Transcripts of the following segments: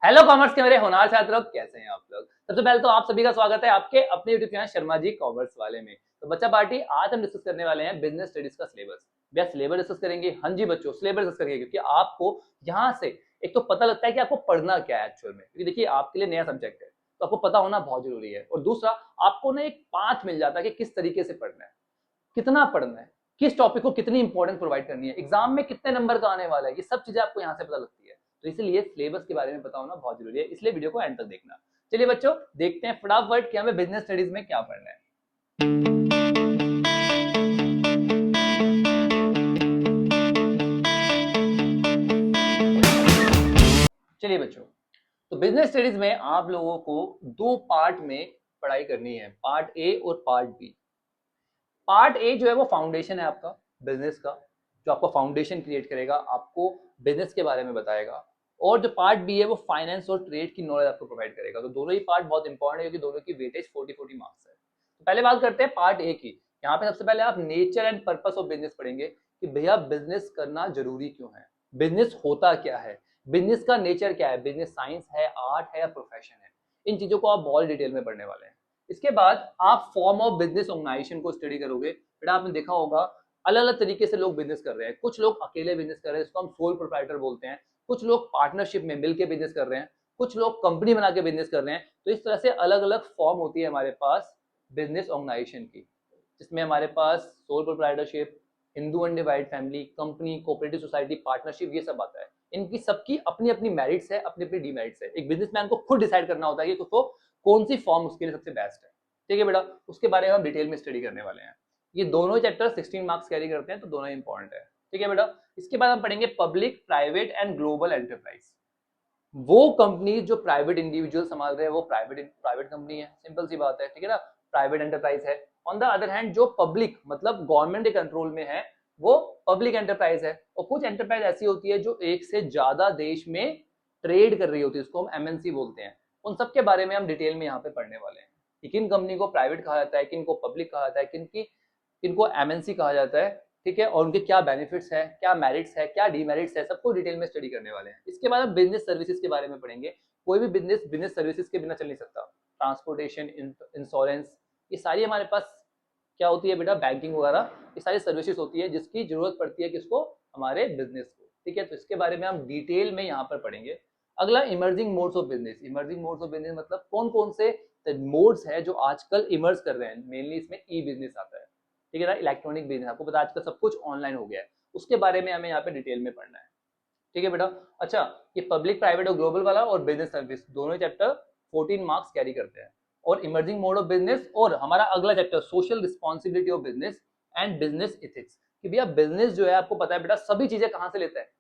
Hello commerce के मेरे होनहार छात्रों, कैसे हैं आप लोग। सबसे पहले तो आप सभी का स्वागत है आपके अपने YouTube channel Sharma ji commerce वाले में। तो बच्चा पार्टी, आज हम डिस्कस करने वाले हैं बिजनेस स्टडीज का सिलेबस। भैया सिलेबस डिस्कस करेंगे। हाँ जी बच्चों, सिलेबस डिस्कस करेंगे क्योंकि आपको यहाँ से एक तो पता लगता है कि आपको पढ़ना क्या है एक्चुअल में, क्योंकि देखिए आपके लिए नया सब्जेक्ट है तो आपको पता होना बहुत जरूरी है। और दूसरा, आपको ना एक पाथ मिल जाता है कि किस तरीके से पढ़ना है, कितना पढ़ना है, किस टॉपिक को कितनी इंपॉर्टेंस प्रोवाइड करनी है, एग्जाम में कितने नंबर का आने वाला है, ये सब चीजें आपको यहाँ से पता लगती है। तो इसलिए सिलेबस के बारे में पता होना बहुत जरूरी है, इसलिए वीडियो को एंड तक देखना। चलिए बच्चों, देखते हैं फटाफट कि हमें बिजनेस स्टडीज में क्या पढ़ना है। चलिए बच्चों, तो बिजनेस स्टडीज में आप लोगों को दो पार्ट में पढ़ाई करनी है, पार्ट ए और पार्ट बी। पार्ट ए जो है वो फाउंडेशन है आपका बिजनेस का, जो आपको फाउंडेशन क्रिएट करेगा, आपको बिजनेस के बारे में बताएगा। और जो पार्ट बी है वो फाइनेंस और ट्रेड की नॉलेज आपको प्रोवाइड करेगा। तो दोनों ही पार्ट बहुत इंपॉर्टेंट है क्योंकि दोनों की वेटेज 40-40 मार्क्स है। तो पहले बात करते हैं पार्ट ए की। यहाँ पे सबसे पहले आप nature and purpose of business पढ़ेंगे कि भैया बिजनेस करना जरूरी क्यों है, बिजनेस होता क्या है, बिजनेस का नेचर क्या है, बिजनेस साइंस है, आर्ट है या प्रोफेशन है। इन चीजों को आप बहुत डिटेल में पढ़ने वाले हैं। इसके बाद आप फॉर्म ऑफ बिजनेस ऑर्गेनाइजेशन को स्टडी करोगे। बेटा आपने देखा होगा अलग अलग तरीके से लोग बिजनेस कर रहे हैं। कुछ लोग अकेले बिजनेस कर रहे हैं, इसको हम सोल प्रोप्राइटर बोलते हैं। कुछ लोग पार्टनरशिप में मिलकर बिजनेस कर रहे हैं, कुछ लोग कंपनी बना के बिजनेस कर रहे हैं। तो इस तरह से अलग अलग फॉर्म होती है हमारे पास बिजनेस ऑर्गेनाइजेशन की, जिसमें हमारे पास sole proprietorship, Hindu undivided family, company, cooperative society, partnership, ये सब आता है। इनकी सबकी अपनी अपनी मेरिट्स है, अपनी अपनी डीमेरिट्स है। एक बिजनेसमैन को खुद डिसाइड करना होता है कि उसको कौन सी फॉर्म उसके लिए सबसे बेस्ट है। ठीक है बेटा, उसके बारे में हम डिटेल में स्टडी करने वाले हैं। ये दोनों चैप्टर 16 मार्क्स कैरी करते हैं, तो दोनों इंपॉर्टेंट है। ठीक है बेटा, इसके बाद हम पढ़ेंगे public, private and global enterprise. वो कंपनी जो प्राइवेट इंडिविजुअल संभाल रहे हैं वो प्राइवेट प्राइवेट कंपनी है, सिंपल सी बात है। ठीक है ना, प्राइवेट एंटरप्राइज है। ऑन द अदर हैंड जो पब्लिक मतलब गवर्नमेंट के कंट्रोल में है वो पब्लिक एंटरप्राइज है। और कुछ एंटरप्राइज ऐसी होती है जो एक से ज्यादा देश में ट्रेड कर रही होती है, उसको हम एमएनसी बोलते हैं। उन सब के बारे में हम डिटेल में यहाँ पे पढ़ने वाले हैं कि किन कंपनी को प्राइवेट कहा जाता है, किन को पब्लिक कहा जाता है, किनको एमएनसी कहा जाता है। ठीक है, और उनके क्या बेनिफिट्स है, क्या मेरिट्स है, क्या डीमेरिट्स है, सबको डिटेल में स्टडी करने वाले हैं। इसके बाद हम बिजनेस सर्विसेज के बारे में पढ़ेंगे। कोई भी बिजनेस बिजनेस सर्विसेज के बिना चल नहीं सकता। ट्रांसपोर्टेशन, इंश्योरेंस, ये सारी हमारे पास क्या होती है बेटा, बैंकिंग वगैरह, ये सारी सर्विसेज होती है जिसकी जरूरत पड़ती है किसको, हमारे बिजनेस को। ठीक है, तो इसके बारे में हम डिटेल में यहाँ पर पढ़ेंगे। अगला emerging modes of business. Emerging modes of business मतलब कौन कौन से मोड्स है जो आजकल इमर्ज कर रहे हैं। मेनली इसमें ई बिजनेस आता है। ठीक है ना, इलेक्ट्रॉनिक बिजनेस, आपको पता है आजकल सब कुछ ऑनलाइन हो गया है, उसके बारे में हमें यहाँ पे डिटेल में पढ़ना है। ठीक है बेटा। अच्छा, ये पब्लिक, प्राइवेट और ग्लोबल वाला और बिजनेस सर्विस दोनों चैप्टर 14 मार्क्स कैरी करते हैं। और इमर्जिंग मोड ऑफ बिजनेस और हमारा अगला chapter social responsibility of business and business ethics, कि भैया बिजनेस जो है आपको पता है बेटा सभी चीजें कहाँ से लेता है,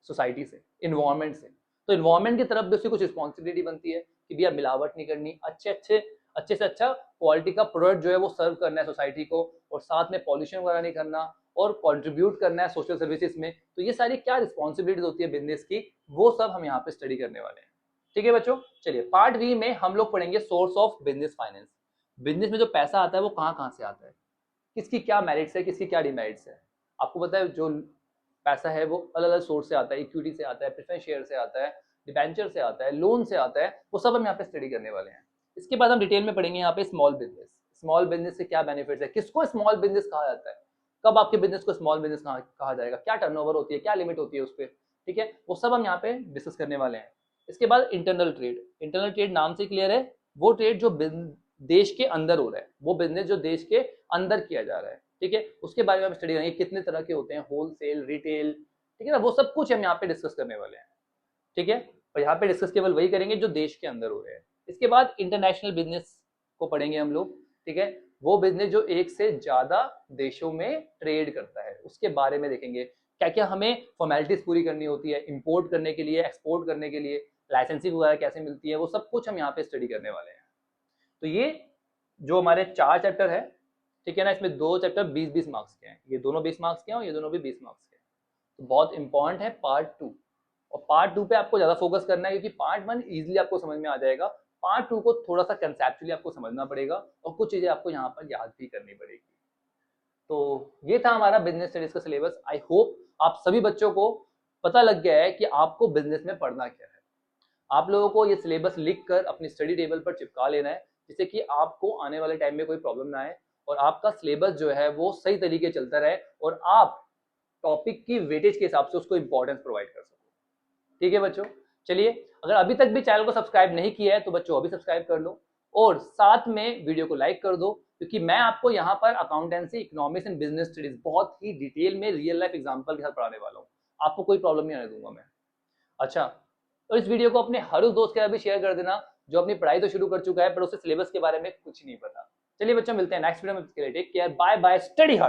सोसाइटी से, इन्वायरमेंट से। तो इन्वायरमेंट की तरफ भी उसकी कुछ रिस्पॉन्सिबिलिटी बनती है कि भैया मिलावट नहीं करनी, अच्छे से अच्छा क्वालिटी का प्रोडक्ट जो है वो सर्व करना है सोसाइटी को, और साथ में पॉल्यूशन वगैरह नहीं करना, और कंट्रीब्यूट करना है सोशल सर्विसेज में। तो ये सारी क्या रिस्पॉन्सिबिलिटीज होती है बिजनेस की, वो सब हम यहाँ पे स्टडी करने वाले हैं। ठीक है बच्चों, चलिए पार्ट बी में हम लोग पढ़ेंगे source of business finance. Business में जो पैसा आता है वो कहाँ कहाँ से आता है, किसकी क्या मेरिट्स है, किसकी क्या डिमेरिट्स है। आपको पता है जो पैसा है वो अलग अलग सोर्स से आता है, इक्विटी से आता है, प्रेफरेंस शेयर से आता है, डिबेंचर से आता है, लोन से आता है, वो सब हम यहाँ पे स्टडी करने वाले हैं। इसके बाद हम डिटेल में पढ़ेंगे यहाँ पे स्मॉल बिजनेस। स्मॉल बिजनेस से क्या बेनिफिट्स है, किसको स्मॉल बिजनेस कहा जाता है, कब आपके बिजनेस को स्मॉल बिजनेस कहा जाएगा, क्या टर्नओवर होती है, क्या लिमिट होती है उस पर। ठीक है, वो सब हम यहाँ पे डिस्कस करने वाले हैं। इसके बाद इंटरनल ट्रेड। इंटरनल ट्रेड नाम से क्लियर है, वो ट्रेड जो देश के अंदर हो रहा है, वो बिजनेस जो देश के अंदर किया जा रहा है। ठीक है, उसके बारे में हम स्टडी करेंगे, कितने तरह के होते हैं, होलसेल, रिटेल। ठीक है ना, वो सब कुछ हम यहाँ पे डिस्कस करने वाले हैं। ठीक है, और यहाँ पे डिस्कस केवल वही करेंगे जो देश के अंदर हो रहे हैं। इसके बाद इंटरनेशनल बिजनेस को पढ़ेंगे हम लोग। ठीक है, वो बिजनेस जो एक से ज्यादा देशों में ट्रेड करता है, उसके बारे में देखेंगे क्या क्या हमें फॉर्मेलिटीज पूरी करनी होती है इंपोर्ट करने के लिए, एक्सपोर्ट करने के लिए, लाइसेंसिंग वगैरह कैसे मिलती है, वो सब कुछ हम यहाँ पे स्टडी करने वाले हैं। तो ये जो हमारे 4 चैप्टर है, ठीक है ना, इसमें 2 चैप्टर 20-20 मार्क्स के हैं, ये दोनों 20 मार्क्स के हैं और ये दोनों भी 20 मार्क्स के हैं। तो बहुत इंपॉर्टेंट है पार्ट 2। और पार्ट 2 पे आपको ज्यादा फोकस करना है क्योंकि पार्ट 1 इजीली आपको समझ में आ जाएगा। पार्ट 2 को थोड़ा सा कंसेप्चुअली आपको समझना पड़ेगा और कुछ चीजें आपको यहाँ पर याद भी करनी पड़ेगी। तो ये था हमारा बिजनेस स्टडीज का सिलेबस। आई होप आप सभी बच्चों को पता लग गया है कि आपको बिजनेस में पढ़ना क्या है। आप लोगों को ये सिलेबस लिख कर अपनी स्टडी टेबल पर चिपका लेना है, जिससे कि आपको आने वाले टाइम में कोई प्रॉब्लम ना आए और आपका सिलेबस जो है वो सही तरीके चलता रहे और आप टॉपिक की वेटेज के हिसाब से उसको इंपॉर्टेंस प्रोवाइड कर सको। ठीक है बच्चों, चलिए, अगर अभी तक भी चैनल को सब्सक्राइब नहीं किया है तो बच्चों अभी सब्सक्राइब कर लो और साथ में वीडियो को लाइक कर दो, क्योंकि मैं आपको यहाँ पर accountancy, economics and business studies बहुत ही डिटेल में रियल लाइफ एग्जांपल के साथ पढ़ाने वाला हूँ। आपको कोई प्रॉब्लम नहीं आने दूंगा मैं। अच्छा, तो इस वीडियो को अपने हर उस दोस्त के साथ भी शेयर कर देना जो अपनी पढ़ाई तो शुरू कर चुका है पर उसे सिलेबस के बारे में कुछ नहीं पता। चलिए बच्चों, मिलते हैं नेक्स्ट वीडियो में, take care, bye bye, study hard.